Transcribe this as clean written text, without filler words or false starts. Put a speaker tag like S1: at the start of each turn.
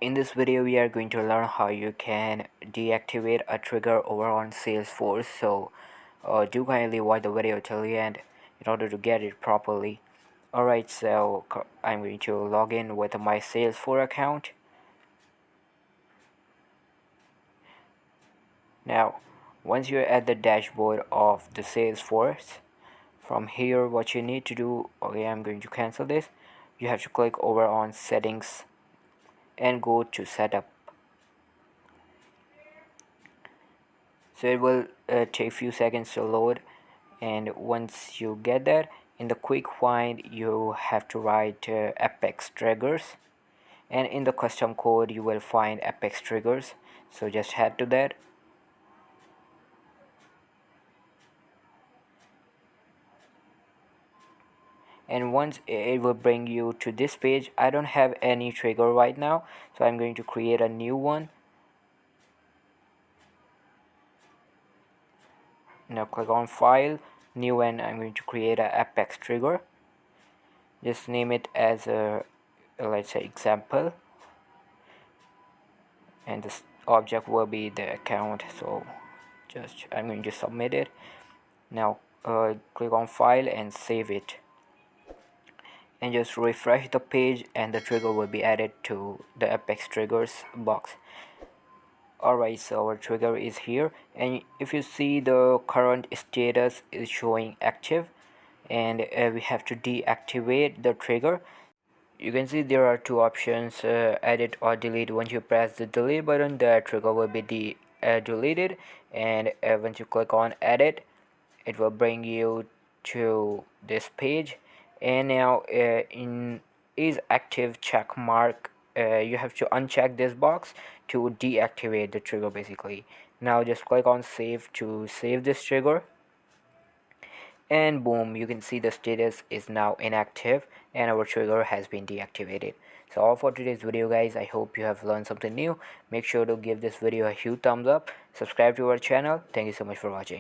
S1: In this video we are going to learn how you can deactivate a trigger over on Salesforce. So do kindly watch the video till the end in order to get it properly. Alright, so I'm going to log in with my Salesforce account. Now once you're at the dashboard of the Salesforce, from here what you need to do, okay, I'm going to cancel this. You have to click over on settings and go to setup. So it will take few seconds to load, and once you get that, in the quick find you have to write apex triggers, and in the custom code you will find apex triggers. So just head to that, and once it will bring you to this page. I don't have any trigger right now, so I'm going to create a new one. Now click on file, new, and I'm going to create a apex trigger. Just name it as a, let's say, example, and this object will be the account. So just I'm going to submit it. Now click on file and save it, and just refresh the page and the trigger will be added to the apex triggers box. Alright, so our trigger is here, and if you see, the current status is showing active, and we have to deactivate the trigger. You can see there are two options, edit or delete. Once you press the delete button, the trigger will be deleted, and once you click on edit, it will bring you to this page. And now in is active check mark, you have to uncheck this box to deactivate the trigger basically. Now just click on save to save this trigger, and boom, you can see the status is now inactive and our trigger has been deactivated. So all for today's video, guys. I hope you have learned something new. Make sure to give this video a huge thumbs up, subscribe to our channel. Thank you so much for watching.